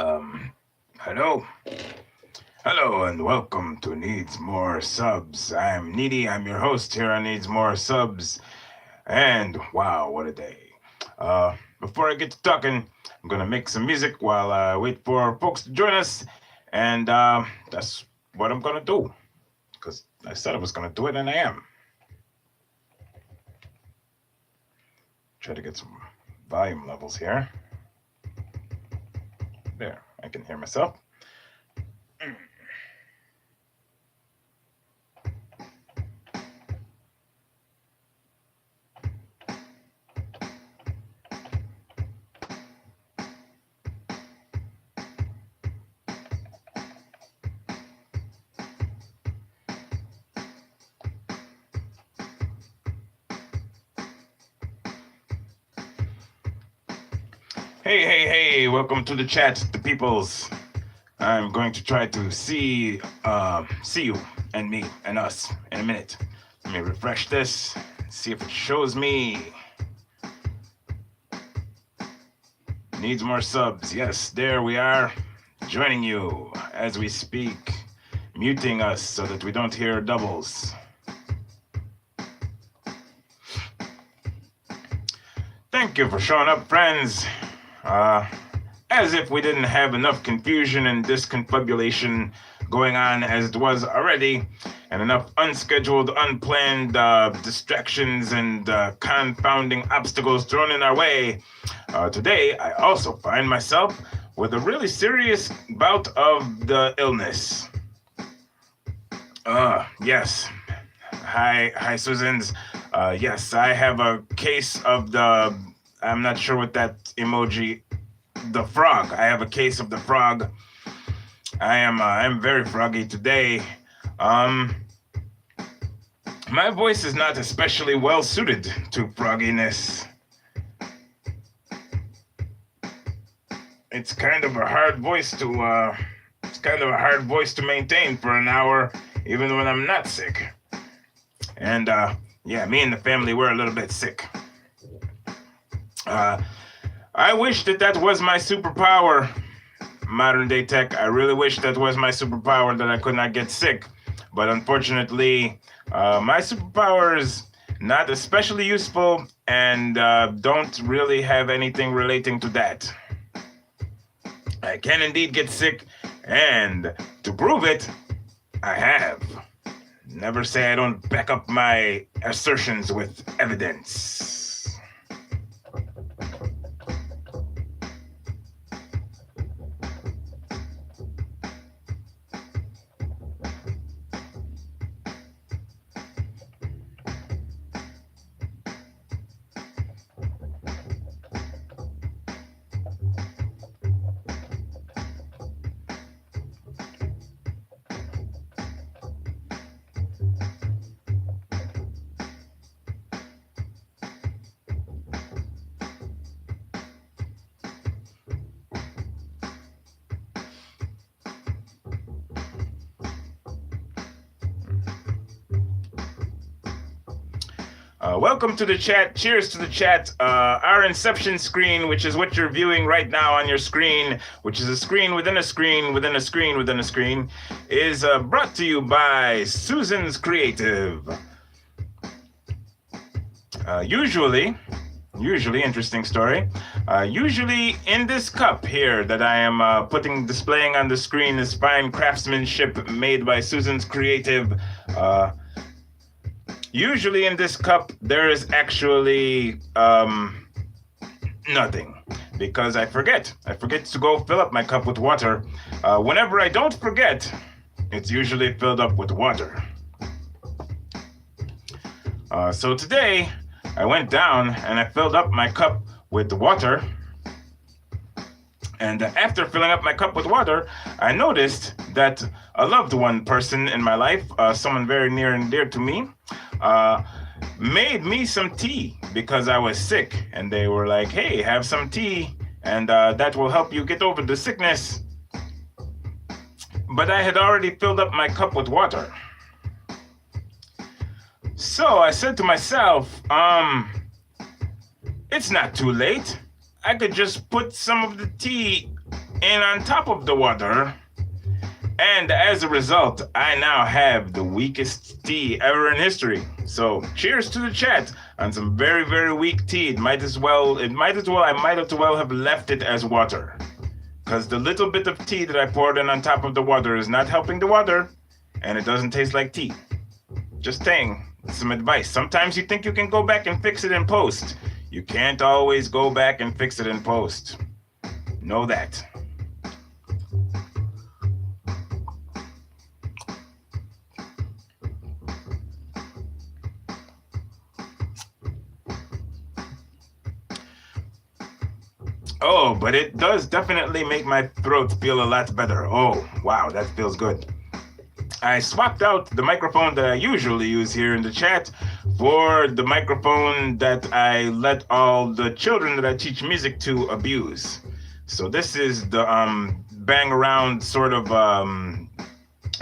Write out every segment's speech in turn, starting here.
Um, hello. Hello and welcome to Needs More Subs. I'm Needy. I'm your host here on Needs More Subs. And wow, what a day. Before I get to talking, I'm going to make some music while I wait for folks to join us. And that's what I'm going to do. Because I said I was going to do it and I am. Try to get some volume levels here. There, I can hear myself. Hey, welcome to the chat, the peoples. I'm going to try to see you and me and us in a minute. Let me refresh this, see if it shows me. Needs more subs. Yes, there we are, joining you as we speak, muting us so that we don't hear doubles. Thank you for showing up, friends. As if we didn't have enough confusion and disconfabulation going on as it was already, and enough unscheduled, unplanned distractions and confounding obstacles thrown in our way. Today, I also find myself with a really serious bout of the illness. Yes. Hi, Susans. Yes, I have a case of the... I'm not sure what that emoji... The frog. I have a case of the frog. I'm very froggy today. My voice is not especially well suited to frogginess. It's kind of a hard voice to maintain for an hour, even when I'm not sick. And yeah, me and the family were a little bit sick. I wish that was my superpower, modern day tech. I really wish that was my superpower, that I could not get sick. But unfortunately, my superpower is not especially useful and don't really have anything relating to that. I can indeed get sick, and to prove it, I have. Never say I don't back up my assertions with evidence. Welcome to the chat. Cheers to the chat. Our Inception screen, which is what you're viewing right now on your screen, which is a screen within a screen within a screen within a screen, is brought to you by Susan's Creative. Usually, interesting story. Usually in this cup here that I am displaying on the screen, this fine craftsmanship made by Susan's Creative. Usually in this cup, there is actually nothing, because I forget. I forget to go fill up my cup with water. Whenever I don't forget, it's usually filled up with water. So today, I went down and I filled up my cup with water. And after filling up my cup with water, I noticed that a loved one person in my life, someone very near and dear to me, made me some tea because I was sick. And they were like, hey, have some tea, and that will help you get over the sickness. But I had already filled up my cup with water. So I said to myself, it's not too late. I could just put some of the tea in on top of the water. And as a result, I now have the weakest tea ever in history. So cheers to the chat on some very, very weak tea. I might as well have left it as water. Because the little bit of tea that I poured in on top of the water is not helping the water, and it doesn't taste like tea. Just saying, some advice. Sometimes you think you can go back and fix it in post. You can't always go back and fix it in post. Know that. Oh, but it does definitely make my throat feel a lot better. Oh, wow, that feels good. I swapped out the microphone that I usually use here in the chat for the microphone that I let all the children that I teach music to abuse. So this is the bang around sort of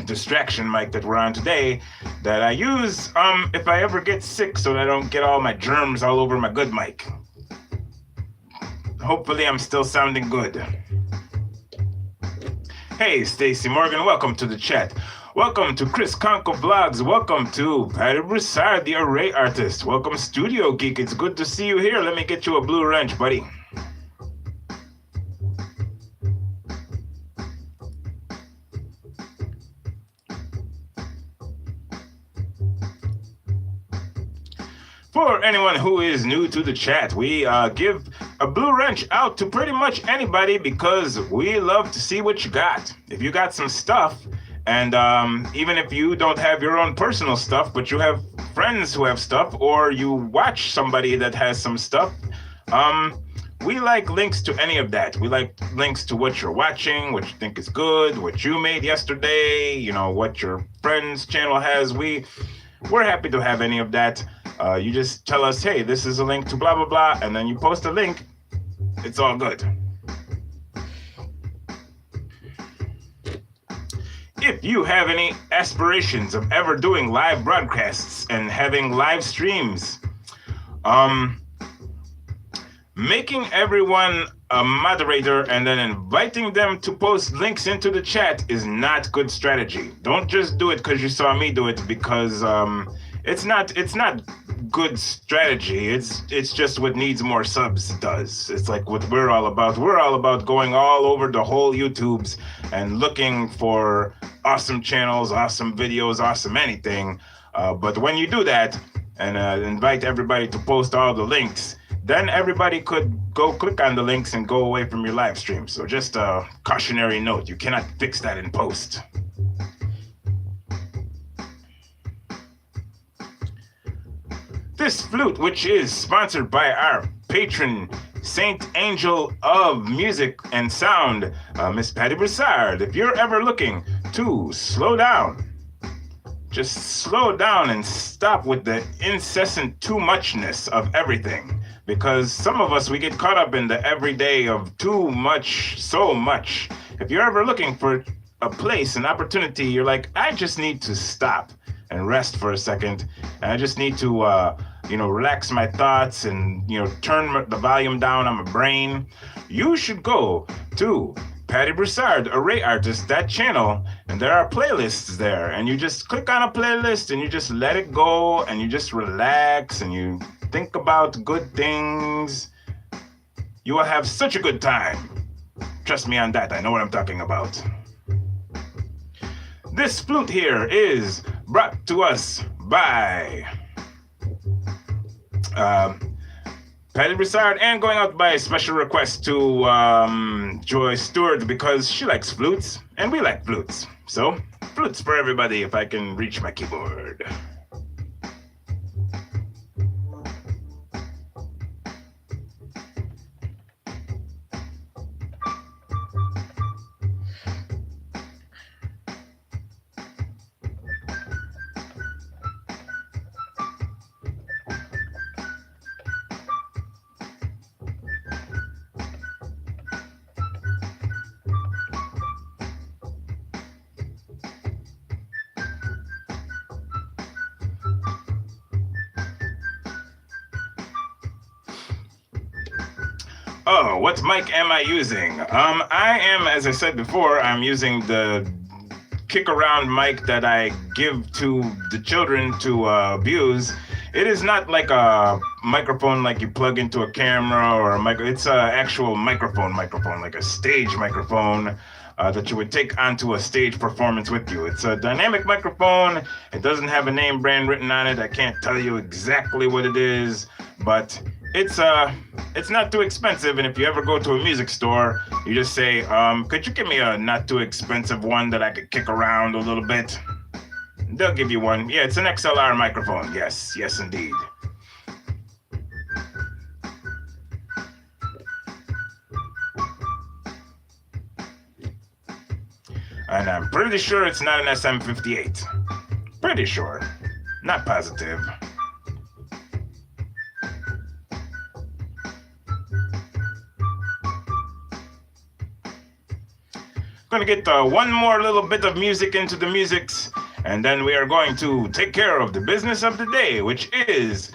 distraction mic that we're on today that I use if I ever get sick so that I don't get all my germs all over my good mic. Hopefully I'm still sounding good. Hey, Stacy Morgan, welcome to the chat. Welcome to Chris Conco Vlogs. Welcome to Patty Broussard, the array artist. Welcome, Studio Geek. It's good to see you here. Let me get you a blue wrench, buddy. For anyone who is new to the chat, we give a blue wrench out to pretty much anybody because we love to see what you got. If you got some stuff, and even if you don't have your own personal stuff, but you have friends who have stuff, or you watch somebody that has some stuff, we like links to any of that. We like links to what you're watching, what you think is good, what you made yesterday, you know, what your friend's channel has. We're happy to have any of that. You just tell us, hey, this is a link to blah, blah, blah, and then you post a link. It's all good. If you have any aspirations of ever doing live broadcasts and having live streams, making everyone a moderator and then inviting them to post links into the chat is not good strategy. Don't just do it because you saw me do it, because it's not good strategy. It's just what needs more subs does. It's like what we're all about. We're all about going all over the whole YouTubes and looking for awesome channels, awesome videos, awesome anything. But when you do that and invite everybody to post all the links, then everybody could go click on the links and go away from your live stream. So just a cautionary note, you cannot fix that in post. This flute, which is sponsored by our patron, Saint Angel of Music and Sound, Miss Patty Broussard. If you're ever looking to slow down, just slow down and stop with the incessant too muchness of everything. Because some of us, we get caught up in the everyday of too much, so much. If you're ever looking for a place, an opportunity, you're like, I just need to stop and rest for a second. And I just need to, relax my thoughts and, turn the volume down on my brain. You should go to Patty Broussard, Array Artist, that channel, and there are playlists there. And you just click on a playlist and you just let it go and you just relax and you think about good things. You will have such a good time. Trust me on that. I know what I'm talking about. This flute here is brought to us by Patty Broussard, and going out by special request to Joy Stewart, because she likes flutes and we like flutes. So flutes for everybody if I can reach my keyboard. Oh, what mic am I using? I am, as I said before, I'm using the kick around mic that I give to the children to abuse. It is not like a microphone like you plug into a camera or a micro. It's an actual microphone, like a stage microphone that you would take onto a stage performance with you. It's a dynamic microphone. It doesn't have a name brand written on it. I can't tell you exactly what it is, but it's not too expensive. And if you ever go to a music store, you just say, could you give me a not too expensive one that I could kick around a little bit? They'll give you one. Yeah, it's an XLR microphone. Yes, indeed. And I'm pretty sure it's not an SM58. Pretty sure. Not positive. Gonna get one more little bit of music into the musics, and then we are going to take care of the business of the day, which is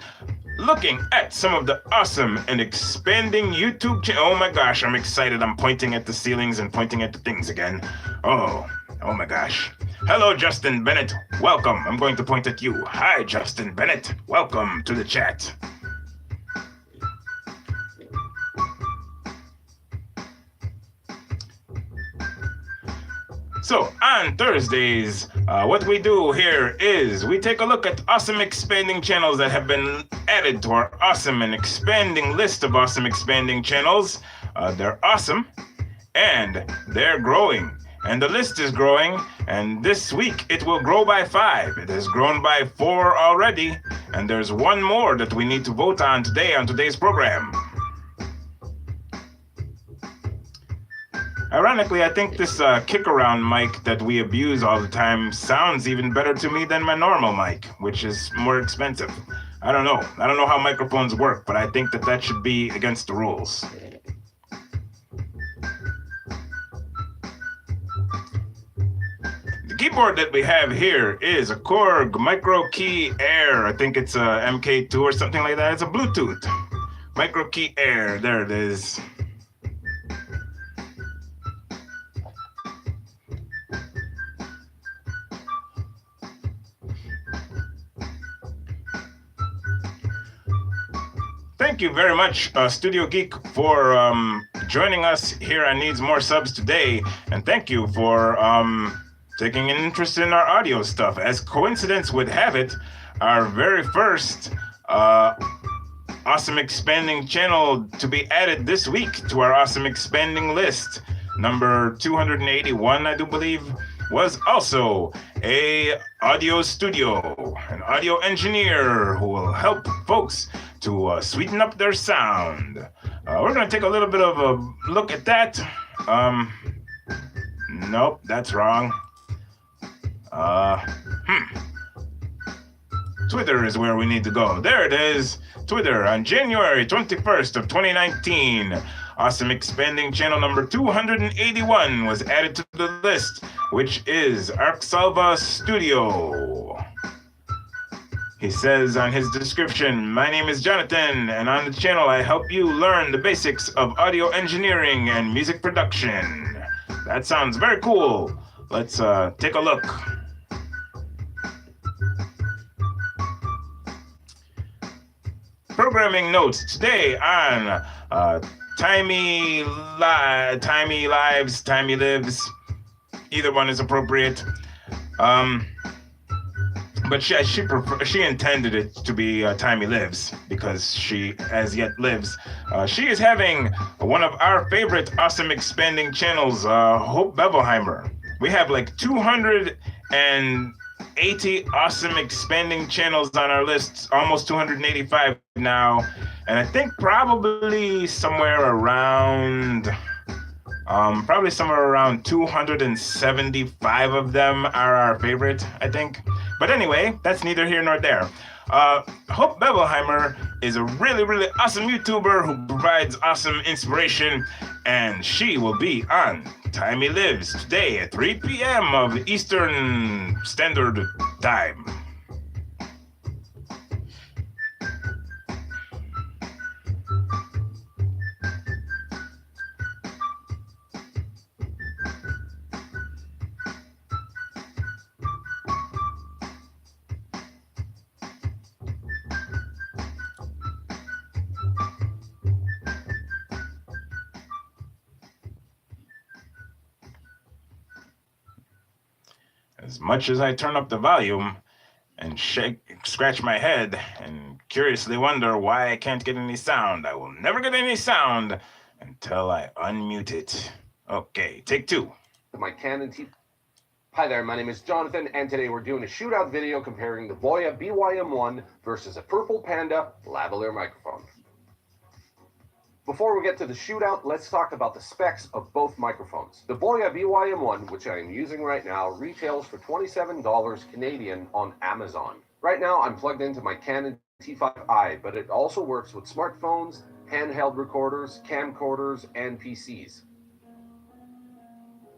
looking at some of the awesome and expanding YouTube channels. Oh my gosh, I'm excited. I'm pointing at the ceilings and pointing at the things again. Oh my gosh. Hello, Justin Bennett. Welcome. I'm going to point at you. Hi, Justin Bennett. Welcome to the chat. So on Thursdays, what we do here is we take a look at awesome expanding channels that have been added to our awesome and expanding list of awesome expanding channels. They're awesome and they're growing. And the list is growing, and this week it will grow by 5. It has grown by 4 already, and there's one more that we need to vote on today on today's program. Ironically, I think this kick-around mic that we abuse all the time sounds even better to me than my normal mic, which is more expensive. I don't know. I don't know how microphones work, but I think that should be against the rules. The keyboard that we have here is a Korg Micro Key Air. I think it's a MK2 or something like that. It's a Bluetooth. Micro Key Air. There it is. Thank you very much, Studio Geek, for joining us here on Needs More Subs today. And thank you for taking an interest in our audio stuff. As coincidence would have it, our very first awesome expanding channel to be added this week to our awesome expanding list, number 281, I do believe, was also a audio studio, an audio engineer who will help folks to sweeten up their sound. We're going to take a little bit of a look at that. Nope, that's wrong. Twitter is where we need to go. There it is. Twitter on January 21st of 2019. Awesome expanding channel number 281 was added to the list, which is Arcsalva Studio. He says on his description, "My name is Jonathan, and on the channel I help you learn the basics of audio engineering and music production." That sounds very cool. Let's take a look. Programming notes today on Timey Lives, Timey Lives. Either one is appropriate. But she intended it to be Timey Lives because she as yet lives. She is having one of our favorite awesome expanding channels, Hope Bevelheimer. We have like 280 awesome expanding channels on our list, almost 285 now. And I think probably somewhere around 275 of them are our favorite, I think. But anyway, that's neither here nor there. Hope Bevelheimer is a really, really awesome YouTuber who provides awesome inspiration, and she will be on Timey Lives today at 3 p.m. of Eastern Standard Time. As much as I turn up the volume and scratch my head and curiously wonder why I can't get any sound, I will never get any sound until I unmute it. Okay, take two. My Canon T. Hi there, my name is Jonathan, and today we're doing a shootout video comparing the Voya BYM1 versus a Purple Panda lavalier microphone. Before we get to the shootout, let's talk about the specs of both microphones. The Voya BYM1, which I am using right now, retails for $27 Canadian on Amazon. Right now, I'm plugged into my Canon T5i, but it also works with smartphones, handheld recorders, camcorders, and PCs.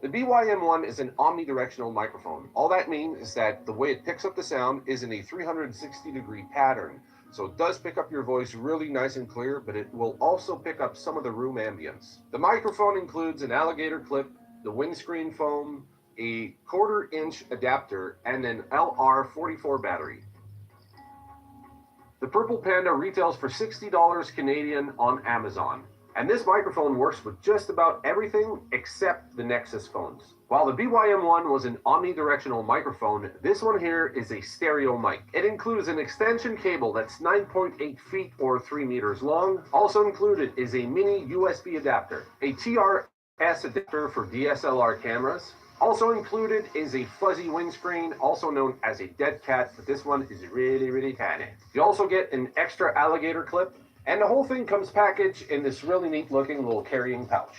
The BYM1 is an omnidirectional microphone. All that means is that the way it picks up the sound is in a 360-degree pattern. So it does pick up your voice really nice and clear, but it will also pick up some of the room ambience. The microphone includes an alligator clip, the windscreen foam, a 1/4-inch adapter, and an LR44 battery. The Purple Panda retails for $60 Canadian on Amazon. And this microphone works with just about everything except the Nexus phones. While the BYM1 was an omnidirectional microphone, this one here is a stereo mic. It includes an extension cable that's 9.8 feet or 3 meters long. Also included is a mini USB adapter, a TRS adapter for DSLR cameras. Also included is a fuzzy windscreen, also known as a dead cat, but this one is really tiny. You also get an extra alligator clip, and the whole thing comes packaged in this really neat looking little carrying pouch.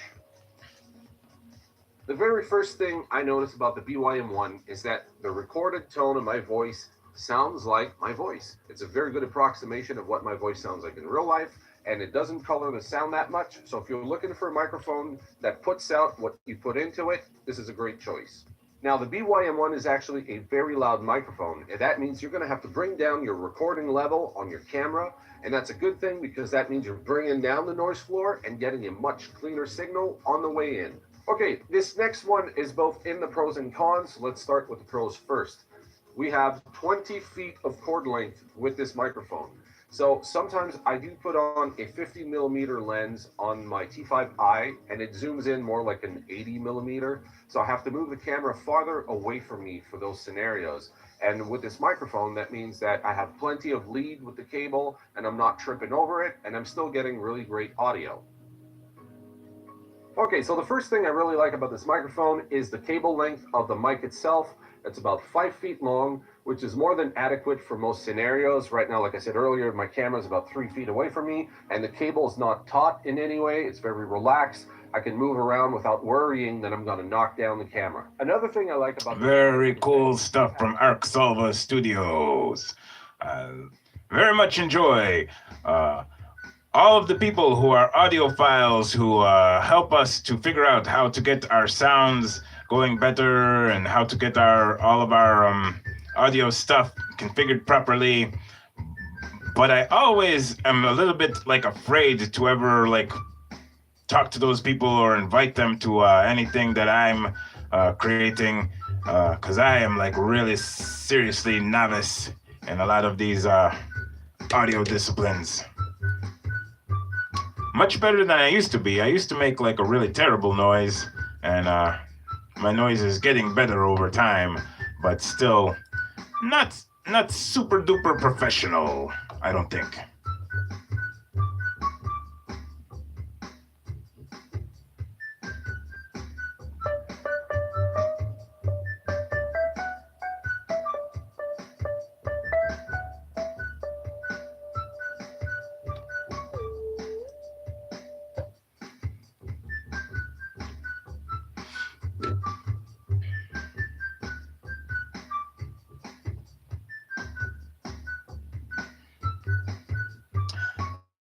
The very first thing I notice about the BYM1 is that the recorded tone of my voice sounds like my voice. It's a very good approximation of what my voice sounds like in real life, and it doesn't color the sound that much. So if you're looking for a microphone that puts out what you put into it, this is a great choice. Now, the BYM1 is actually a very loud microphone, and that means you're going to have to bring down your recording level on your camera, and that's a good thing because that means you're bringing down the noise floor and getting a much cleaner signal on the way in. Okay, this next one is both in the pros and cons. Let's start with the pros first. We have 20 feet of cord length with this microphone. So sometimes I do put on a 50 millimeter lens on my T5i, and it zooms in more like an 80 millimeter. So I have to move the camera farther away from me for those scenarios. And with this microphone, that means that I have plenty of lead with the cable, and I'm not tripping over it, and I'm still getting really great audio. Okay, so the first thing I really like about this microphone is the cable length of the mic itself. It's about 5 feet long, which is more than adequate for most scenarios. Right now, like I said earlier, my camera is about 3 feet away from me, and the cable is not taut in any way. It's very relaxed. I can move around without worrying that I'm going to knock down the camera. Another thing I like about very cool stuff from Arc Salva Studios. Very much enjoy all of the people who are audiophiles who help us to figure out how to get our sounds going better and how to get all of our audio stuff configured properly. But I always am a little bit afraid to ever talk to those people or invite them to anything that I'm creating, because I am really seriously novice in a lot of these audio disciplines. Much better than I used to be. I used to make a really terrible noise, and my noise is getting better over time, but still not super duper professional, I don't think.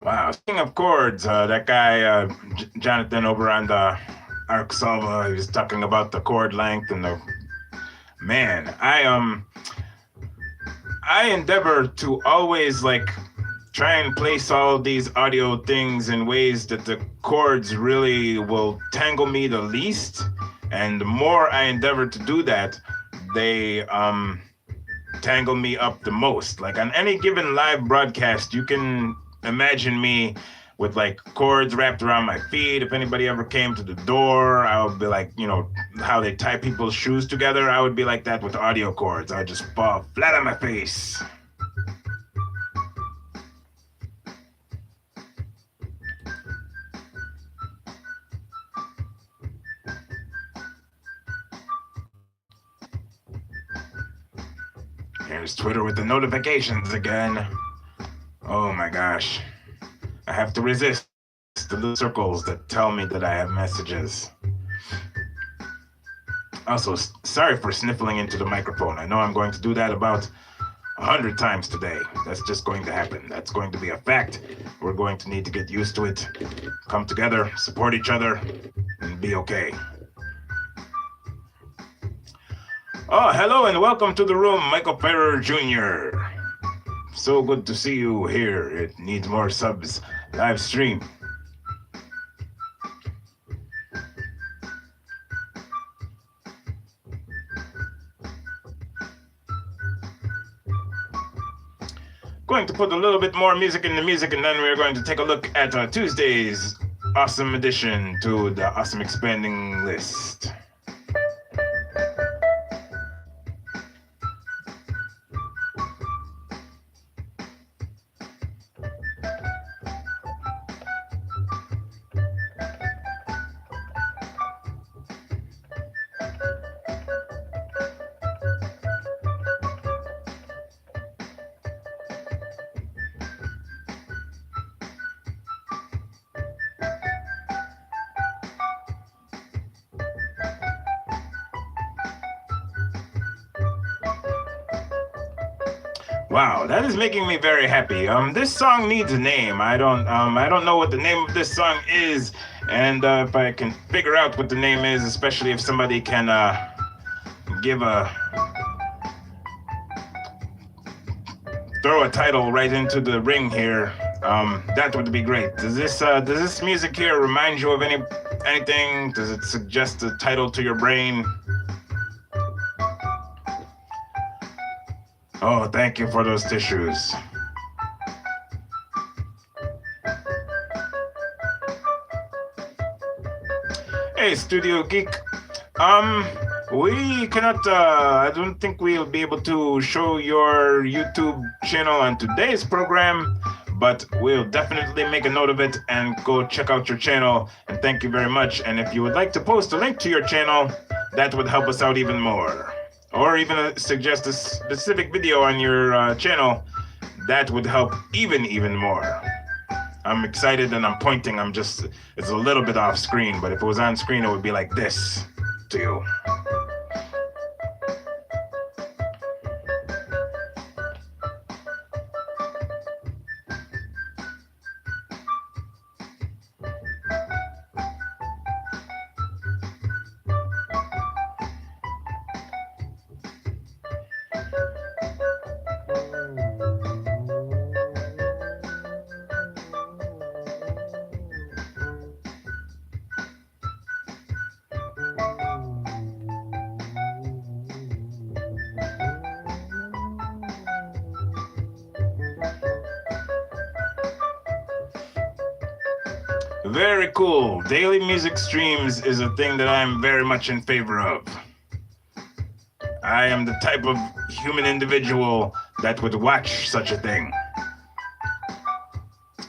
Wow, speaking of chords, that guy, Jonathan over on the Arc Salva, he was talking about the chord length and man, I endeavor to always try and place all these audio things in ways that the chords really will tangle me the least. And the more I endeavor to do that, they tangle me up the most. Like on any given live broadcast, you can imagine me with like cords wrapped around my feet. If anybody ever came to the door, I would be like, you know, how they tie people's shoes together. I would be like that with audio cords. I would just fall flat on my face. Here's Twitter with the notifications again. Oh my gosh. I have to resist the little circles that tell me that I have messages. Also, sorry for sniffling into the microphone. I know I'm going to do that about 100 times today. That's just going to happen. That's going to be a fact. We're going to need to get used to it, come together, support each other, and be okay. Oh, hello and welcome to the room, Michael Ferrer Jr. So good to see you here. It needs more subs. Live stream. Going to put a little bit more music in the music, and then we're going to take a look at Tuesday's awesome addition to the Awesome Expanding list. Wow, that is making me very happy. This song needs a name. I don't know what the name of this song is, and if I can figure out what the name is, especially if somebody can throw a title right into the ring here, that would be great. Does this music here remind you of anything? Does it suggest a title to your brain? Oh, thank you for those tissues. Hey, Studio Geek. We cannot, I don't think we'll be able to show your YouTube channel on today's program, but we'll definitely make a note of it and go check out your channel. And thank you very much. And if you would like to post a link to your channel, that would help us out even more. Or even suggest a specific video on your channel, that would help even more. I'm excited and I'm pointing. It's a little bit off screen, but if it was on screen, it would be like this to you. Very cool. Daily music streams is a thing that I'm very much in favor of. I am the type of human individual that would watch such a thing.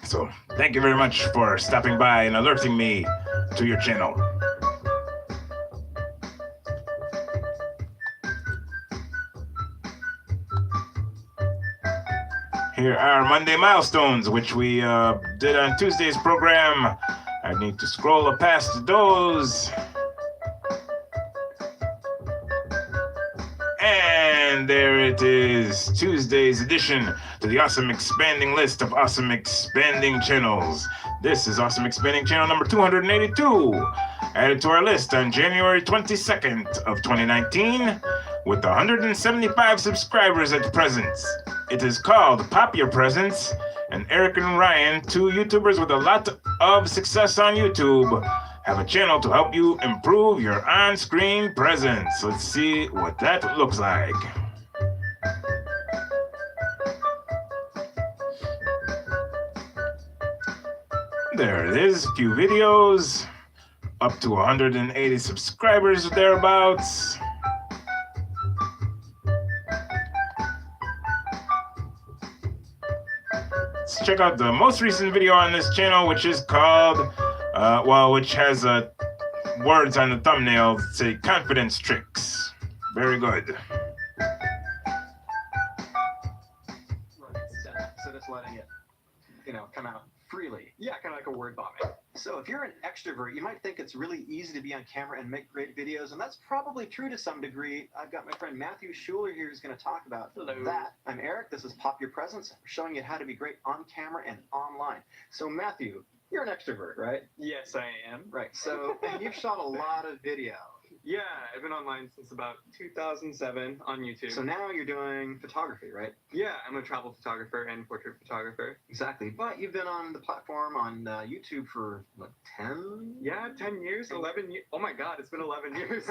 So, thank you very much for stopping by and alerting me to your channel. Here are Monday milestones, which we did on Tuesday's program. I need to scroll past those. And there it is, Tuesday's addition to the Awesome Expanding list of Awesome Expanding channels. This is Awesome Expanding channel number 282, added to our list on January 22nd of 2019, with 175 subscribers at present. It is called Pop Your Presence, and Eric and Ryan, two YouTubers with a lot of success on YouTube, have a channel to help you improve your on-screen presence. Let's see what that looks like. There it is, a few videos, up to 180 subscribers thereabouts. Let's check out the most recent video on this channel, which is called, which has words on the thumbnail that say confidence tricks. Very good. So just letting it, come out freely. Yeah, kind of like a word bombing. So if you're an extrovert, you might think it's really easy to be on camera and make great videos, and that's probably true to some degree. I've got my friend Matthew Schuler here who's going to talk about that. I'm Eric. This is Pop Your Presence. We're showing you how to be great on camera and online. So Matthew, you're an extrovert, right? Yes, I am. Right. So and you've shot a lot of video. Yeah, I've been online since about 2007 on YouTube. So now you're doing photography, right? Yeah, I'm a travel photographer and portrait photographer. Exactly. But you've been on the platform on YouTube for, what, 10? Yeah, 10 years, 11 years. Oh my God, it's been 11 years.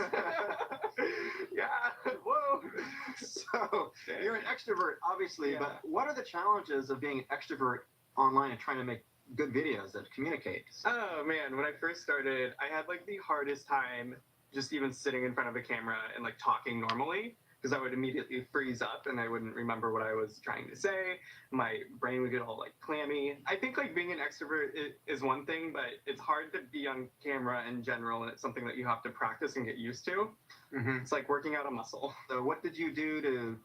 Yeah, whoa. So you're an extrovert, obviously, Yeah. but what are the challenges of being an extrovert online and trying to make good videos that communicate? Oh man, when I first started, I had like the hardest time just even sitting in front of a camera and like talking normally, because I would immediately freeze up and I wouldn't remember what I was trying to say. My brain would get all like clammy. I think like being an extrovert is one thing, but it's hard to be on camera in general, and it's something that you have to practice and get used to. Mm-hmm. It's like working out a muscle. So what did you do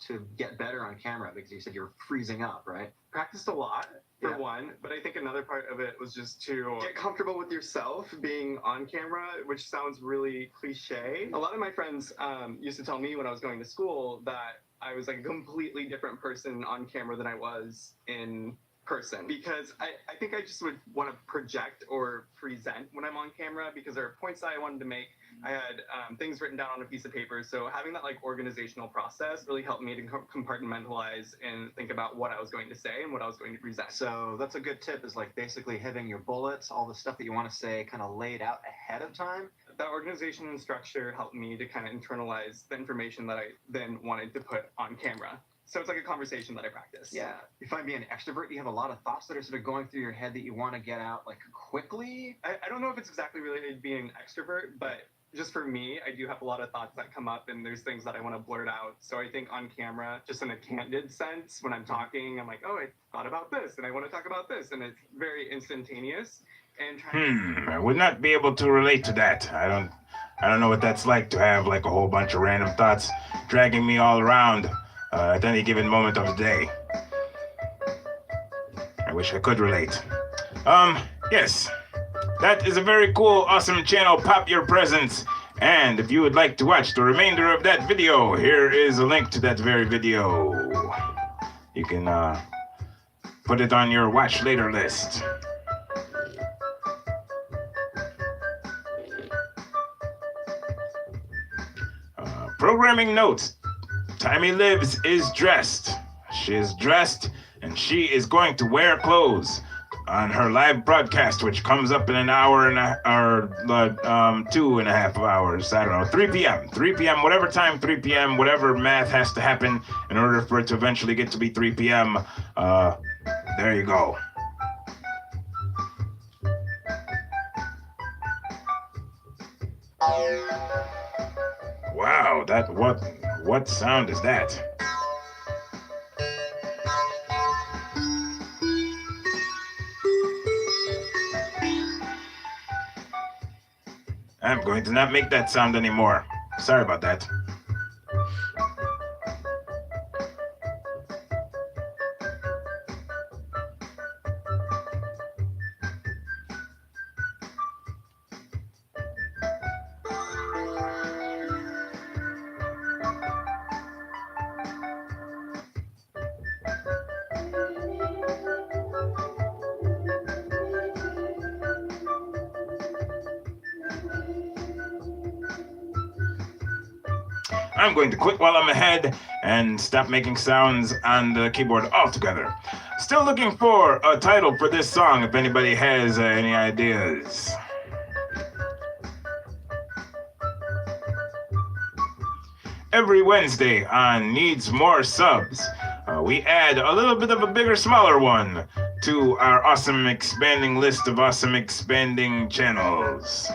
to get better on camera? Because you said you were freezing up, right? Practiced a lot, for Yeah. one, but I think another part of it was just to get comfortable with yourself being on camera, which sounds really cliche. A lot of my friends used to tell me when I was going to school that I was like a completely different person on camera than I was in person, because I think I just would want to project or present when I'm on camera, because there are points that I wanted to make. I had things written down on a piece of paper, so having that like organizational process really helped me to compartmentalize and think about what I was going to say and what I was going to present. So that's a good tip, is like basically having your bullets, all the stuff that you want to say kind of laid out ahead of time. That organization and structure helped me to kind of internalize the information that I then wanted to put on camera. So it's like a conversation that I practice. Yeah. You find being an extrovert, you have a lot of thoughts that are sort of going through your head that you want to get out like quickly. I don't know if it's exactly related to being an extrovert, but just for me, I do have a lot of thoughts that come up, and there's things that I want to blurt out. So I think on camera, just in a candid sense, when I'm talking, I'm like, oh, I thought about this, and I want to talk about this, and it's very instantaneous. And I would not be able to relate to that. I don't know what that's like to have like a whole bunch of random thoughts dragging me all around at any given moment of the day. I wish I could relate. Yes. That is a very cool, awesome channel, Pop Your Presence. And if you would like to watch the remainder of that video, here is a link to that very video. You can put it on your watch later list. Programming notes. Timmy Lives is dressed. She is dressed, and she is going to wear clothes on her live broadcast, which comes up in an hour and or 2.5 hours. I don't know, 3 p.m. 3 p.m., whatever time, 3 p.m., whatever math has to happen in order for it to eventually get to be 3 p.m. There you go. Wow, what sound is that? I'm going to not make that sound anymore. Sorry about that. I'm going to quit while I'm ahead and stop making sounds on the keyboard altogether. Still looking for a title for this song if anybody has any ideas. Every Wednesday on Needs More Subs, we add a little bit of a bigger, smaller one to our awesome expanding list of awesome expanding channels.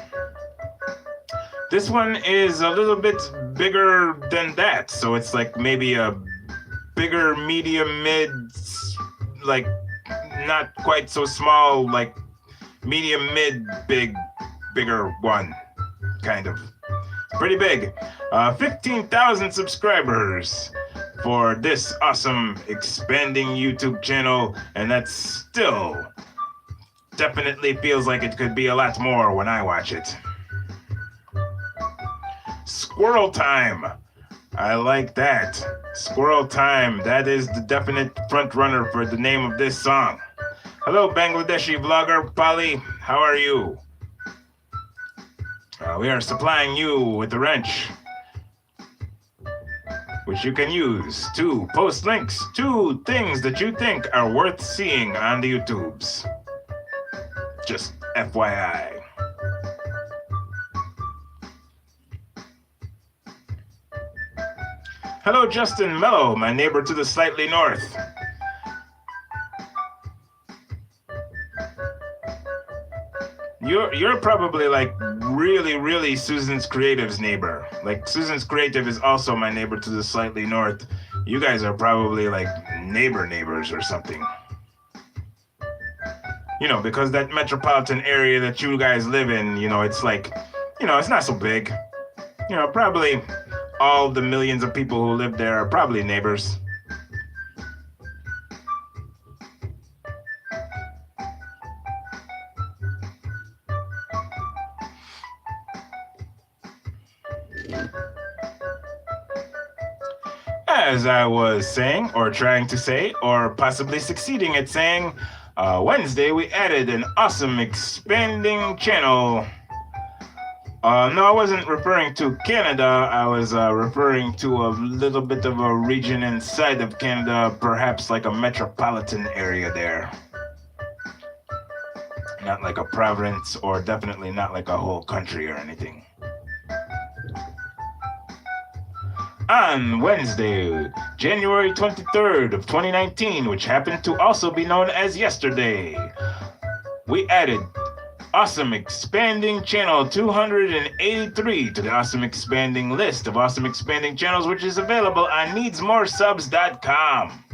This one is a little bit bigger than that, so it's like maybe a bigger, medium, mid, like not quite so small, like medium, mid, bigger one, kind of. Pretty big. 15,000 subscribers for this awesome expanding YouTube channel, and that still definitely feels like it could be a lot more when I watch it. Squirrel Time. I like that. Squirrel Time. That is the definite front runner for the name of this song. Hello, Bangladeshi vlogger Polly. How are you? We are supplying you with a wrench, which you can use to post links to things that you think are worth seeing on the YouTubes. Just FYI. Hello, Justin Mello, my neighbor to the slightly north. You're probably like really Susan's Creative's neighbor. Like Susan's Creative is also my neighbor to the slightly north. You guys are probably like neighbors or something. You know, because that metropolitan area that you guys live in, you know, it's like, you know, it's not so big. You know, probably all the millions of people who live there are probably neighbors. As I was saying, or trying to say, or possibly succeeding at saying, Wednesday we added an awesome expanding channel. No, I wasn't referring to Canada. I was referring to a little bit of a region inside of Canada, perhaps like a metropolitan area there. Not like a province, or definitely not like a whole country or anything. On Wednesday, January 23rd of 2019, which happened to also be known as yesterday, we added Awesome Expanding Channel 283 to the Awesome Expanding list of Awesome Expanding channels, which is available on needsmoresubs.com.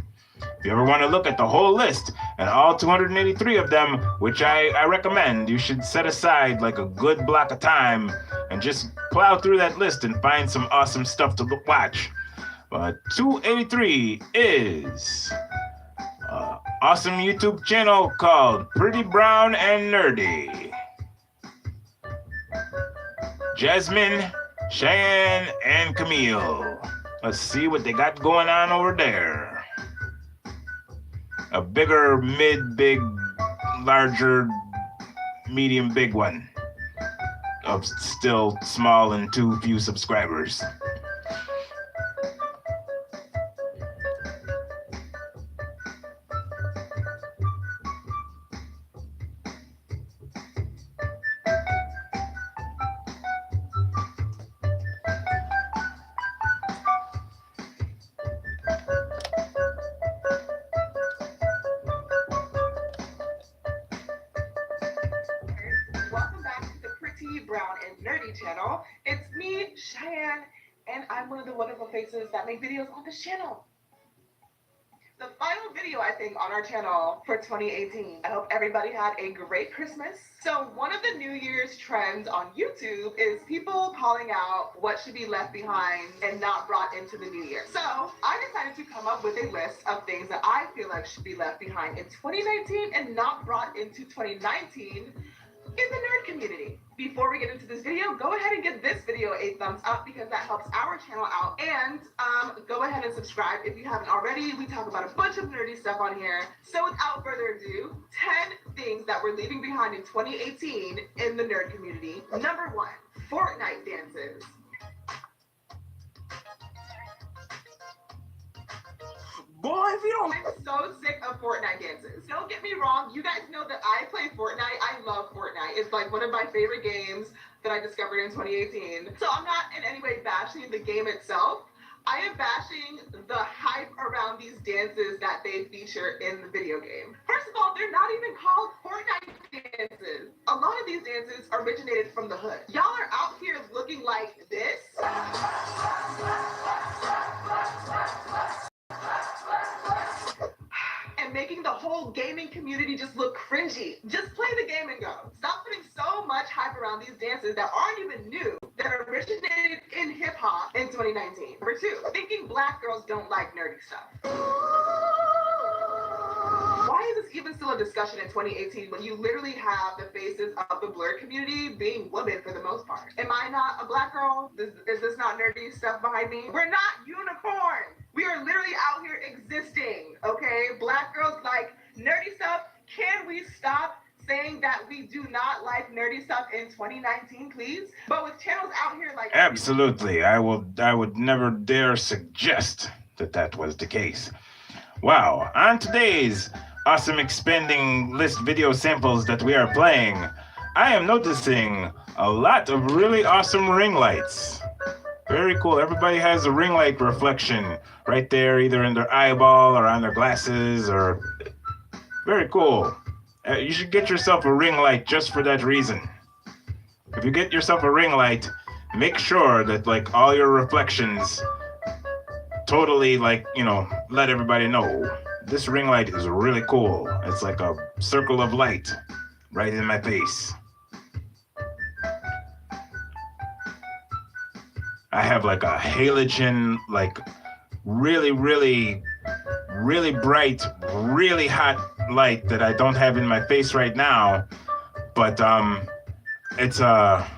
If you ever want to look at the whole list and all 283 of them, which I recommend, you should set aside like a good block of time and just plow through that list and find some awesome stuff to watch. 283 is an awesome YouTube channel called Pretty Brown and Nerdy. Jasmine, Cheyenne, and Camille. Let's see what they got going on over there. A bigger, mid-big, larger, medium, big one. Of still small and too few subscribers. Welcome back to the Pretty Brown and Nerdy channel. It's me, Cheyenne, and I'm one of the wonderful faces that make videos on this channel. The final video, I think, on our channel for 2018. I hope everybody had a great Christmas. So one of the New Year's trends on YouTube is people calling out what should be left behind and not brought into the new year. So I decided to come up with a list of things that I feel like should be left behind in 2019 and not brought into 2019 in the nerd community. Before we get into this video, go ahead and give this video a thumbs up because that helps our channel out. And go ahead and subscribe if you haven't already. We talk about a bunch of nerdy stuff on here. So without further ado, 10 things that we're leaving behind in 2018 in the nerd community. Number 1, Fortnite dances. Boy, if you don't... I'm so sick of Fortnite dances. Don't get me wrong, you guys know that I play Fortnite. I love Fortnite. It's like one of my favorite games that I discovered in 2018. So I'm not in any way bashing the game itself. I am bashing the hype around these dances that they feature in the video game. First of all, they're not even called Fortnite dances. A lot of these dances originated from the hood. Y'all are out here looking like this. And making the whole gaming community just look cringy. Just play the game and go. Stop putting so much hype around these dances that aren't even new, that originated in hip hop in 2019. Number 2, thinking black girls don't like nerdy stuff. Why is this even still a discussion in 2018 when you literally have the faces of the blurred community being women for the most part? Am I not a black girl? Is this not nerdy stuff behind me? We're not unicorn. We are literally out here existing, okay? Black girls like nerdy stuff. Can we stop saying that we do not like nerdy stuff in 2019, please? But with channels out here like... Absolutely. I would never dare suggest that was the case. Wow. On today's awesome expanding list video samples that we are playing, I am noticing a lot of really awesome ring lights. Very cool. Everybody has a ring light reflection right there, either in their eyeball or on their glasses, or very cool. You should get yourself a ring light just for that reason. If you get yourself a ring light, make sure that like all your reflections totally like, you know, let everybody know. This ring light is really cool. It's like a circle of light right in my face. I have like a halogen, like really bright, really hot light that I don't have in my face right now, but it's a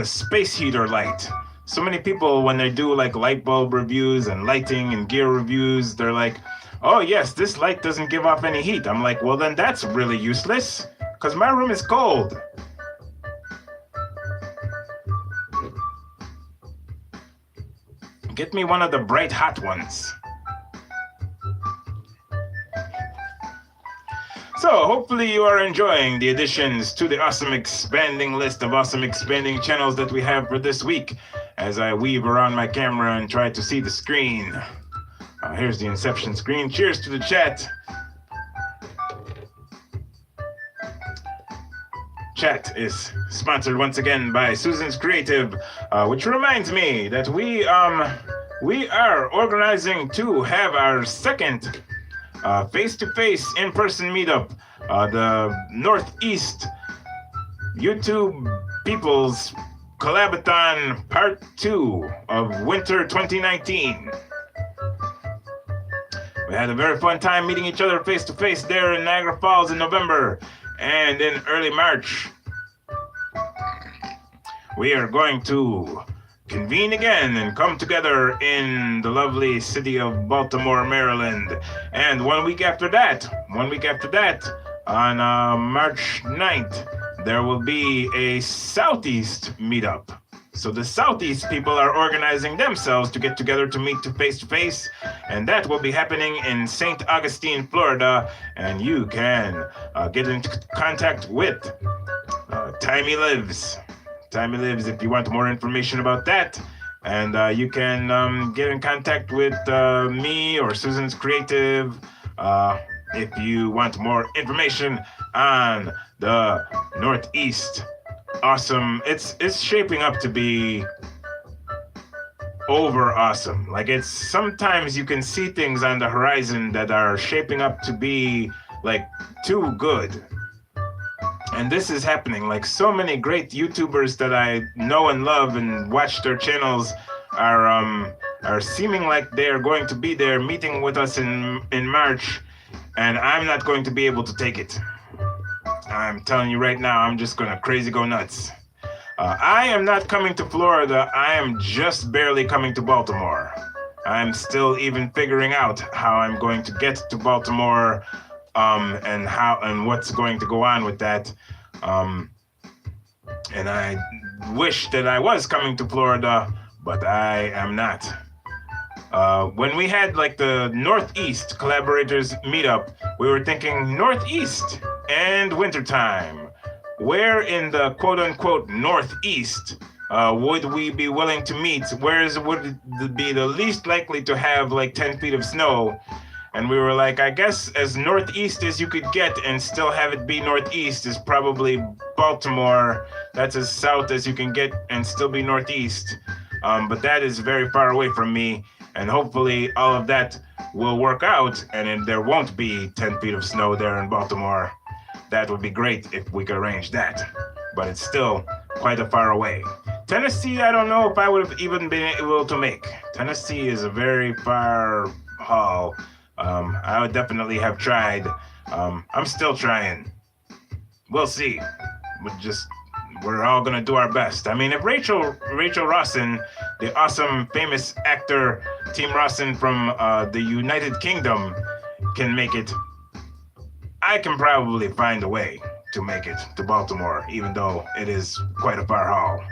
space heater light. So many people, when they do like light bulb reviews and lighting and gear reviews, they're like, oh yes, this light doesn't give off any heat. I'm like, well then that's really useless, because my room is cold. Get me one of the bright hot ones. So hopefully you are enjoying the additions to the awesome expanding list of awesome expanding channels that we have for this week as I weave around my camera and try to see the screen. Here's the Inception screen. Cheers to the chat. Chat is sponsored once again by Susan's Creative, which reminds me that we are organizing to have our second face-to-face in-person meetup, the Northeast YouTube People's Collabathon Part 2 of Winter 2019. We had a very fun time meeting each other face-to-face there in Niagara Falls in November, and in early March we are going to convene again and come together in the lovely city of Baltimore, Maryland. And one week after that, on March 9th, there will be a Southeast meetup. So the Southeast people are organizing themselves to get together to meet face-to-face, and that will be happening in St. Augustine, Florida. And you can get into contact with Timey Lives. Timey Lives if you want more information about that. And you can get in contact with me or Susan's Creative if you want more information on the Northeast. Awesome. It's shaping up to be over awesome. Like, it's sometimes you can see things on the horizon that are shaping up to be like too good. And this is happening. Like, so many great YouTubers that I know and love and watch their channels are seeming like they are going to be there meeting with us in March, and I'm not going to be able to take it. I'm telling you right now, I'm just gonna crazy go nuts. I am not coming to Florida. I am just barely coming to Baltimore. I'm still even figuring out how I'm going to get to Baltimore, and what's going to go on with that. And I wish that I was coming to Florida, but I am not. When we had like the Northeast collaborators meetup, we were thinking Northeast and wintertime. Where in the quote-unquote Northeast would we be willing to meet? Where's would it be the least likely to have like 10 feet of snow? And we were like, I guess as northeast as you could get and still have it be northeast is probably Baltimore. That's as south as you can get and still be northeast. But that is very far away from me. And hopefully all of that will work out and then there won't be 10 feet of snow there in Baltimore. That would be great if we could arrange that. But it's still quite a far away. Tennessee, I don't know if I would have even been able to make. Tennessee is a very far haul. I would definitely have tried. I'm still trying. We'll see. We're all gonna do our best. I mean, if Rachel Rawson, the awesome famous actor Tim Rawson from the United Kingdom, can make it, I can probably find a way to make it to Baltimore, even though it is quite a far haul.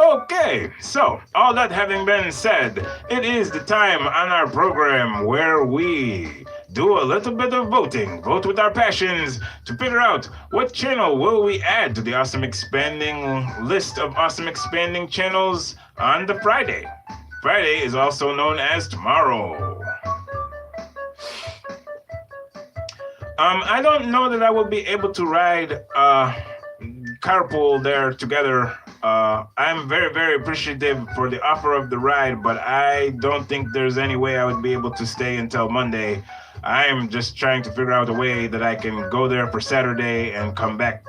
Okay, so all that having been said, it is the time on our program where we do a little bit of voting. Vote with our passions to figure out what channel will we add to the awesome expanding list of awesome expanding channels on the Friday. Friday is also known as tomorrow. I don't know that I will be able to ride carpool there together. I'm very, very appreciative for the offer of the ride, but I don't think there's any way I would be able to stay until Monday. I'm just trying to figure out a way that I can go there for Saturday and come back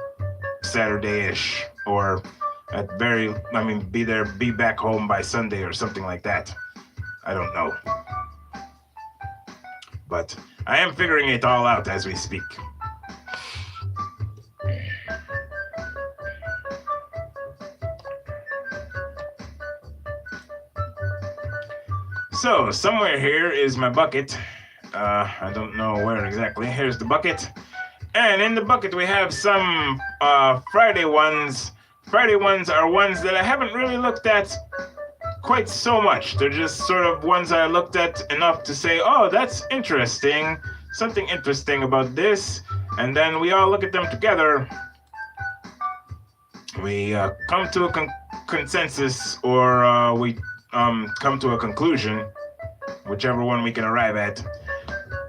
Saturday-ish, or be back home by Sunday or something like that. I don't know. But I am figuring it all out as we speak. So, somewhere here is my bucket. I don't know where exactly. Here's the bucket. And in the bucket we have some Friday ones. Friday ones are ones that I haven't really looked at quite so much. They're just sort of ones I looked at enough to say, oh, that's interesting. Something interesting about this. And then we all look at them together. We come to a consensus, or we come to a conclusion, whichever one we can arrive at.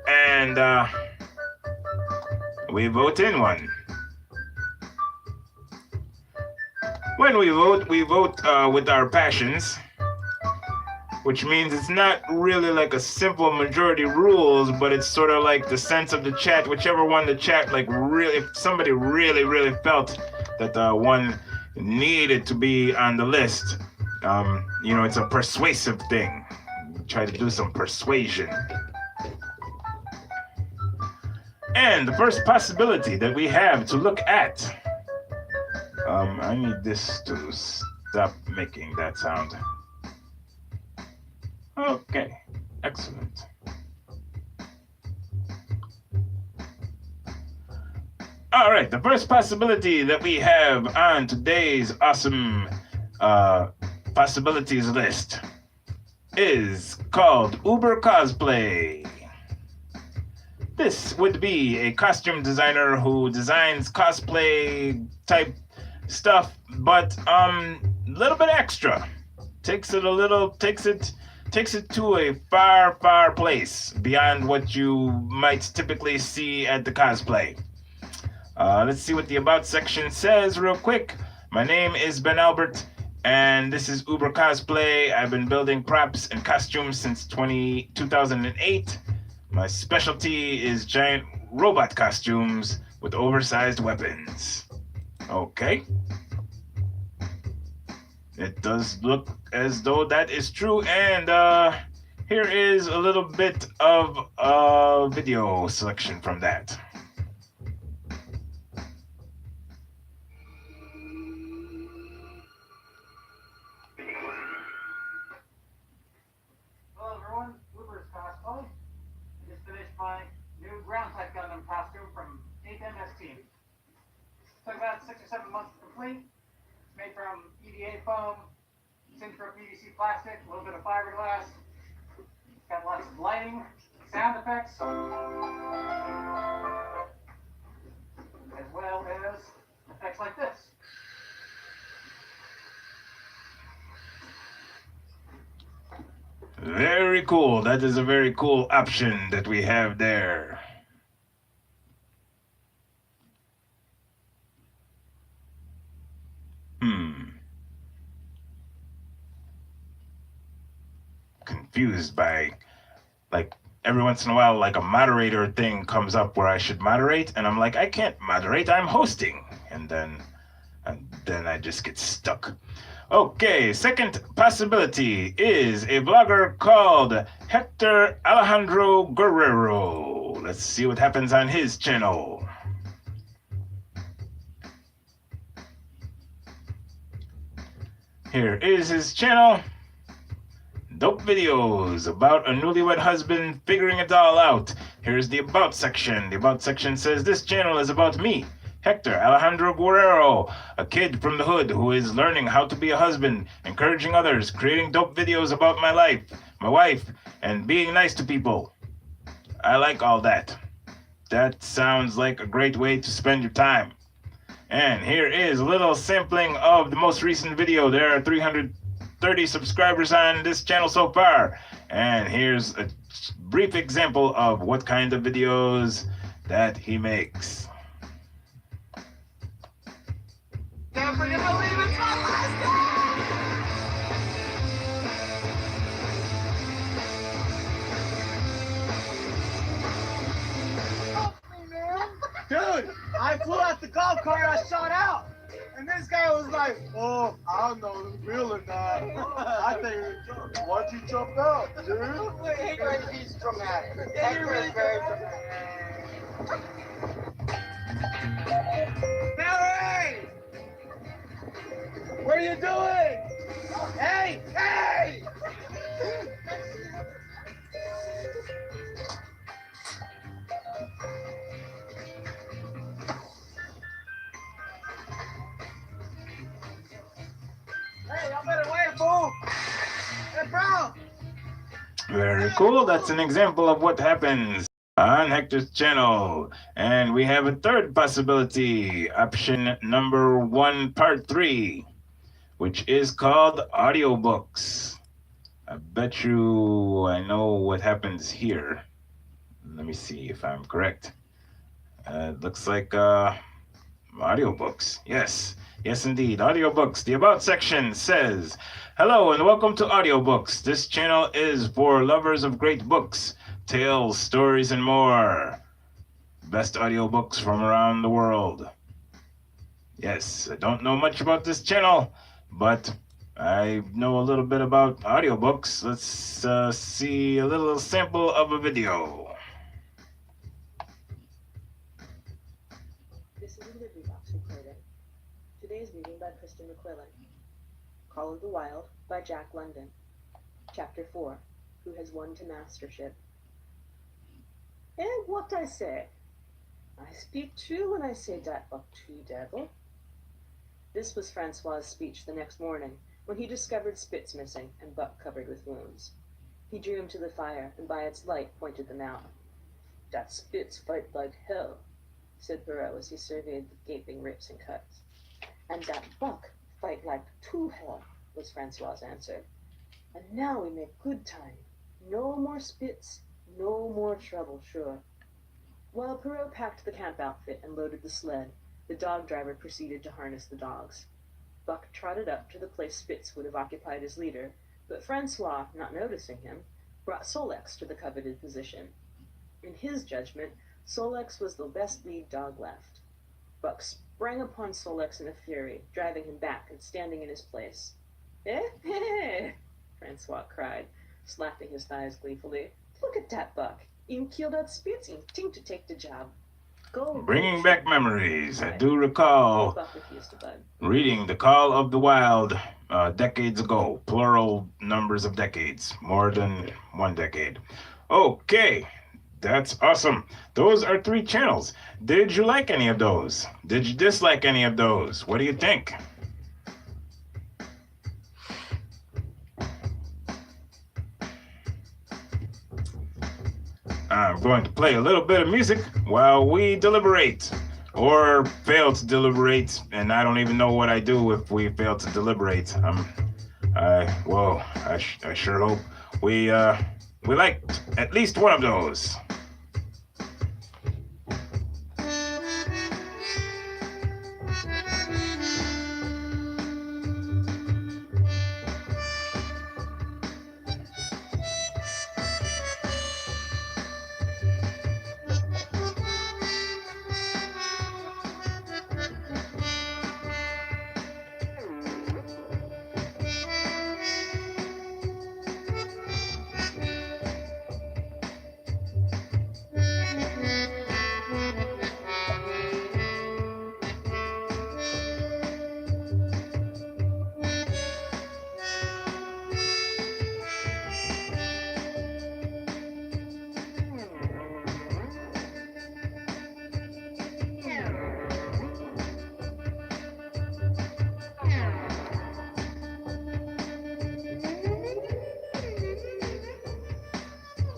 And we vote in one. When we vote with our passions, which means it's not really like a simple majority rules, but it's sort of like the sense of the chat, whichever one the chat, like really, if somebody really, really felt that one needed to be on the list, it's a persuasive thing. Try to do some persuasion. And the first possibility that we have to look at, I need this to stop making that sound. Okay, excellent. All right, the first possibility that we have on today's awesome possibilities list is called Uber Cosplay. This would be a costume designer who designs cosplay type stuff, but a little bit extra. Takes it to a far, far place beyond what you might typically see at the cosplay. Let's see what the About section says real quick. My name is Ben Albert, and this is Uber Cosplay. I've been building props and costumes since 2008. My specialty is giant robot costumes with oversized weapons. Okay. It does look as though that is true, and here is a little bit of a video selection from that. Hello everyone, Uber's Cosplay. I just finished my new ground type Gundam costume from NMS team. Took about 6 or 7 months to complete. It's made from EVA foam, Synchro PVC plastic, a little bit of fiberglass. Got lots of lighting, sound effects, as well as effects like this. Very cool. That is a very cool option that we have there. Confused by, like, every once in a while, like a moderator thing comes up where I should moderate, and I'm like, I can't moderate, I'm hosting. And then I just get stuck. Okay, second possibility is a blogger called Hector Alejandro Guerrero. Let's see what happens on his channel. Here is his channel. Dope videos about a newlywed husband figuring it all out. Here's the About section. The About section says, this channel is about me, Hector Alejandro Guerrero, a kid from the hood who is learning how to be a husband, encouraging others, creating dope videos about my life, my wife, and being nice to people. I like all that. That sounds like a great way to spend your time. And here is a little sampling of the most recent video. There are 330 subscribers on this channel so far. And here's a brief example of what kind of videos that he makes. Can't believe it's my last day! Dude, I flew out the golf cart, I shot out. And this guy was like, oh, I don't know if it's real or not. I think it's why'd you jump out, dude? He's dramatic. Yeah, you're really very dramatic. Barry! What are you doing? Hey! Hey! Hey, y'all better wait, fool! Hey, bro! Very cool. That's an example of what happens on Hector's channel. And we have a third possibility, option number 1, part 3, which is called audiobooks. I bet you I know what happens here. Let me see if I'm correct. It looks like audiobooks. Yes. Yes, indeed. Audiobooks. The About section says, hello and welcome to Audiobooks. This channel is for lovers of great books, tales, stories, and more. Best audiobooks from around the world. Yes, I don't know much about this channel, but I know a little bit about audiobooks. Let's see a little sample of a video. This is a delivery box we played in. Today's reading by Kristen McQuillan. Call of the Wild by Jack London. Chapter 4. Who has won to mastership? And what I say? I speak true when I say that buck tree devil. This was Francois's speech the next morning, when he discovered Spitz missing and Buck covered with wounds. He drew him to the fire, and by its light pointed them out. That Spitz fight like hell, said Perrault as he surveyed the gaping rips and cuts. And that Buck fight like two hell, was Francois's answer. And now we make good time. No more Spitz, no more trouble, sure. While Perrault packed the camp outfit and loaded the sled, the dog driver proceeded to harness the dogs. Buck trotted up to the place Spitz would have occupied as leader, but Francois, not noticing him, brought Solex to the coveted position. In his judgment, Solex was the best lead dog left. Buck sprang upon Solex in a fury, driving him back and standing in his place. Eh, eh, Francois cried, slapping his thighs gleefully. Look at that Buck. Him killed that Spitz, him think to take the job. Go. Bringing back memories. I do recall Buck refused to bud. reading The Call of the Wild decades ago. Plural numbers of decades. More than one decade. Okay. That's awesome. Those are 3 channels. Did you like any of those? Did you dislike any of those? What do you think? I'm going to play a little bit of music while we deliberate. Or fail to deliberate, and I don't even know what I do if we fail to deliberate. I sure we liked at least one of those.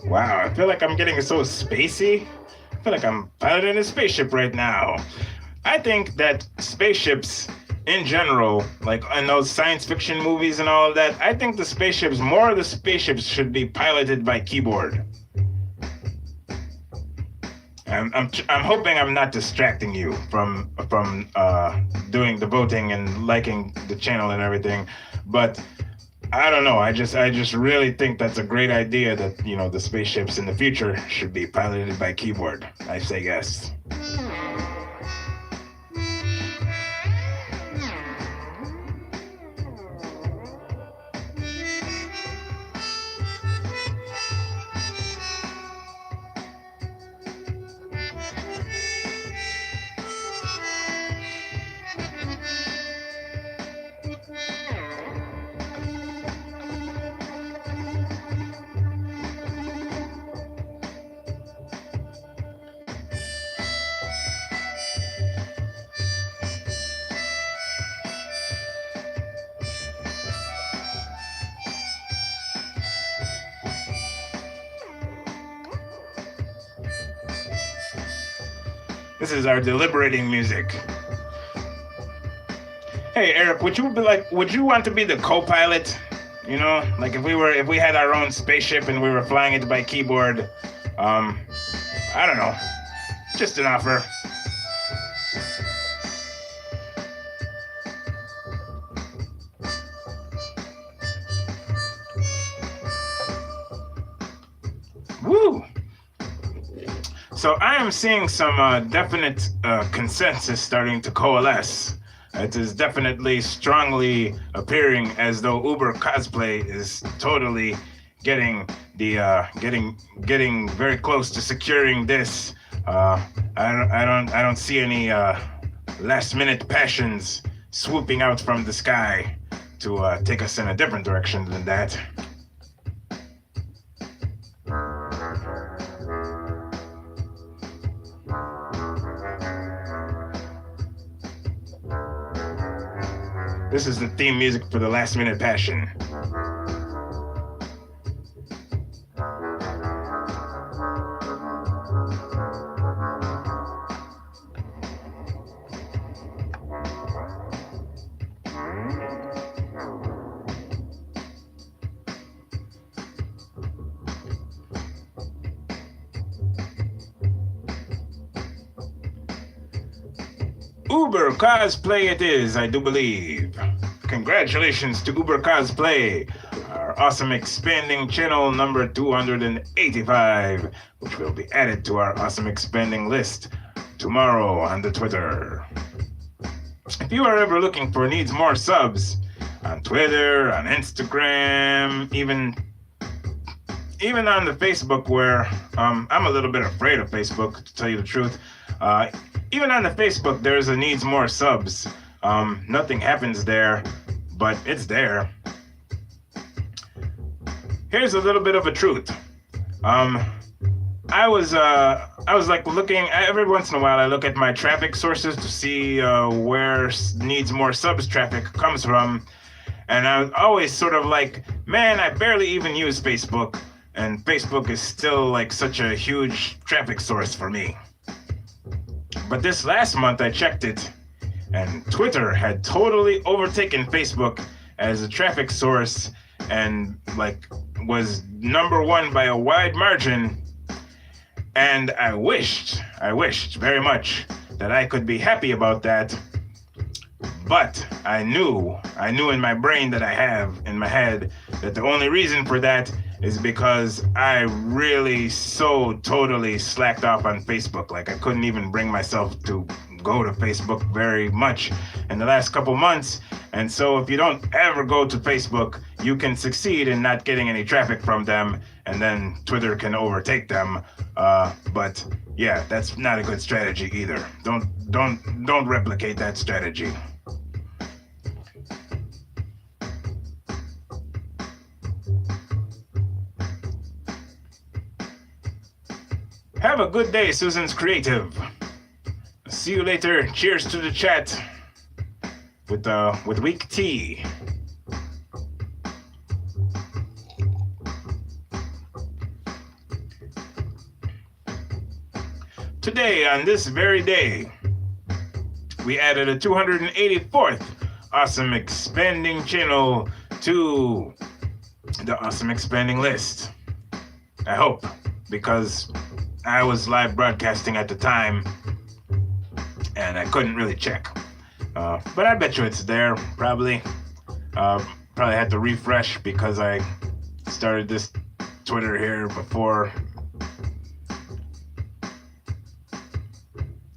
Wow, I feel like I'm getting so spacey. I feel like I'm piloting a spaceship right now. I think that spaceships in general, like in those science fiction movies and all of that, I think more of the spaceships should be piloted by keyboard. I'm hoping I'm not distracting you from doing the voting and liking the channel and everything, but I don't know. I just really think that's a great idea that, the spaceships in the future should be piloted by keyboard. I say yes. This is our deliberating music. Hey Eric, would you want to be the co-pilot? Like if we had our own spaceship and we were flying it by keyboard. I don't know. Just an offer. Woo! So I am seeing some definite consensus starting to coalesce. It is definitely strongly appearing as though Uber Cosplay is totally getting very close to securing this. I don't see any last minute passions swooping out from the sky to take us in a different direction than that. This is the theme music for the Last Minute Passion. Uber Cosplay it is, I do believe. Congratulations to Uber Cosplay, our awesome expanding channel number 285, which will be added to our awesome expanding list tomorrow on the Twitter. If you are ever looking for needs more subs on Twitter, on Instagram, even on the Facebook, where I'm a little bit afraid of Facebook, to tell you the truth. Even on the Facebook, there's a needs more subs. Nothing happens there, but it's there. Here's a little bit of a truth. I was like looking every once in a while. I look at my traffic sources to see where needs more subs traffic comes from, and I'm always sort of like, man, I barely even use Facebook, and Facebook is still like such a huge traffic source for me. But this last month I checked it, and Twitter had totally overtaken Facebook as a traffic source, and like was number one by a wide margin. And I wished very much that I could be happy about that. But I knew in my brain that I have in my head that the only reason for that is because I really so totally slacked off on Facebook. Like I couldn't even bring myself to go to Facebook very much in the last couple months. And so if you don't ever go to Facebook, you can succeed in not getting any traffic from them, and then Twitter can overtake them. But yeah, that's not a good strategy either. Don't replicate that strategy. Have a good day, Susan's Creative. See you later. Cheers to the chat with weak tea. Today, on this very day, we added a 284th Awesome Expanding channel to the Awesome Expanding list. I hope, because I was live broadcasting at the time and I couldn't really check. But I bet you it's there, probably. Probably had to refresh because I started this Twitter here before.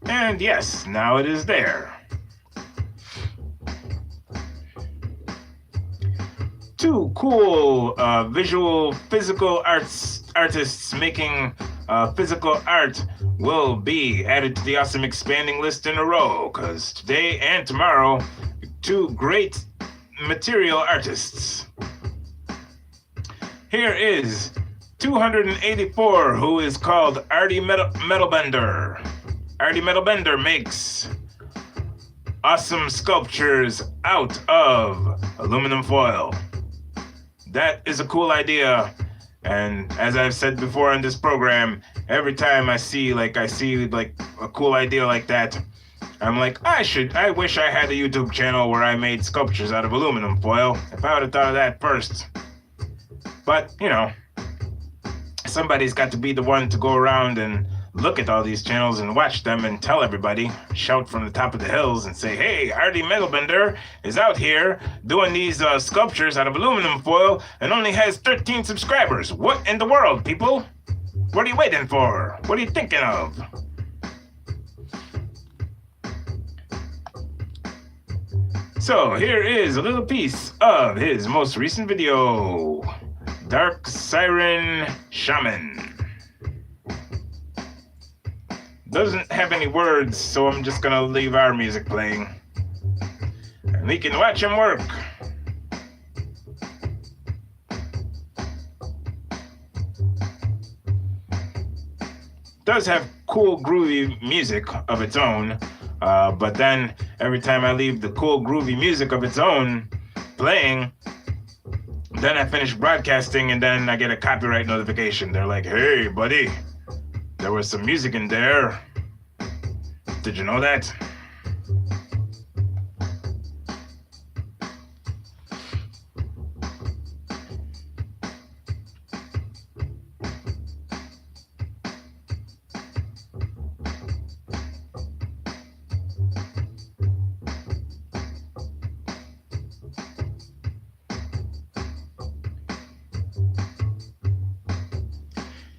And yes, now it is there. Two cool visual physical artists making physical art will be added to the Awesome Expanding list in a row, because today and tomorrow, two great material artists. Here is 284, who is called Artie Metalbender. Artie Metalbender makes awesome sculptures out of aluminum foil. That is a cool idea. And as I've said before on this program, every time I see like a cool idea like that, I'm like, I wish I had a YouTube channel where I made sculptures out of aluminum foil. If I would have thought of that first. But, you know, somebody's got to be the one to go around and look at all these channels and watch them and tell everybody, shout from the top of the hills and say, hey, Artie Metalbender is out here doing these sculptures out of aluminum foil and only has 13 subscribers. What in the world, people? What are you waiting for? What are you thinking of? So here is a little piece of his most recent video, Dark Siren Shaman. Doesn't have any words, so I'm just gonna leave our music playing. And we can watch him work. Does have cool groovy music of its own, but then every time I leave the cool groovy music of its own playing, then I finish broadcasting and then I get a copyright notification. They're like, hey buddy, there was some music in there. Did you know that?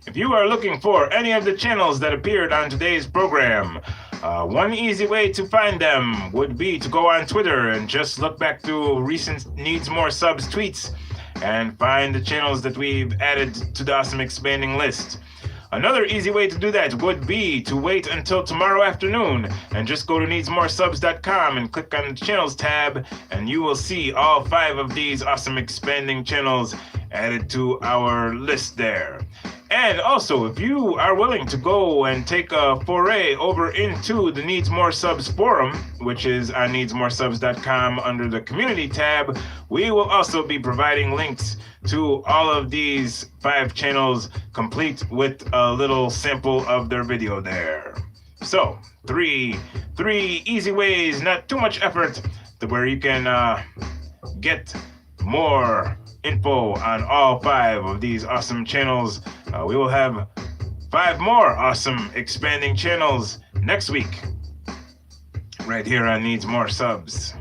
If you are looking for any of the channels that appeared on today's program, one easy way to find them would be to go on Twitter and just look back through recent Needs More Subs tweets and find the channels that we've added to the Awesome Expanding list. Another easy way to do that would be to wait until tomorrow afternoon and just go to needsmoresubs.com and click on the channels tab, and you will see all 5 of these Awesome Expanding channels added to our list there. And also, if you are willing to go and take a foray over into the Needs More Subs forum, which is on needsmoresubs.com under the community tab, we will also be providing links to all of these 5 channels, complete with a little sample of their video there. So, three easy ways, not too much effort, to where you can get more info on all 5 of these awesome channels. We will have 5 more awesome expanding channels next week, right here on Needs More Subs.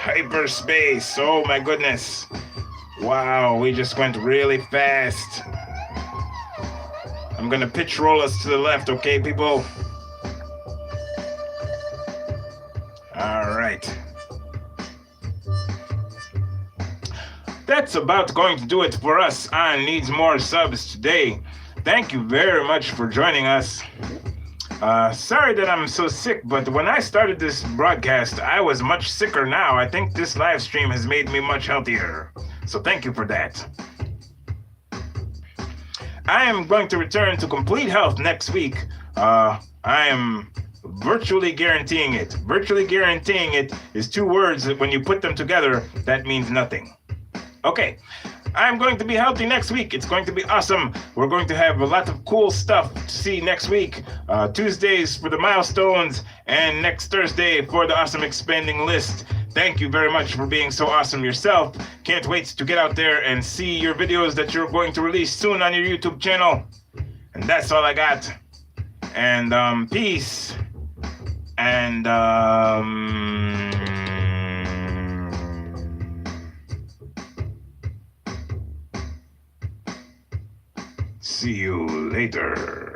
Hyperspace, oh my goodness. Wow, we just went really fast. I'm gonna pitch roll us to the left, okay, people? All right. That's about going to do it for us on Needs More Subs today. Thank you very much for joining us. Sorry that I'm so sick, but when I started this broadcast, I was much sicker now. I think this live stream has made me much healthier. So thank you for that. I am going to return to complete health next week. I am virtually guaranteeing it. Virtually guaranteeing it is 2 words that when you put them together, that means nothing. Okay. I'm going to be healthy next week. It's going to be awesome. We're going to have a lot of cool stuff to see next week. Tuesdays for the milestones and next Thursday for the awesome expanding list. Thank you very much for being so awesome yourself. Can't wait to get out there and see your videos that you're going to release soon on your YouTube channel. And that's all I got. And peace. And see you later.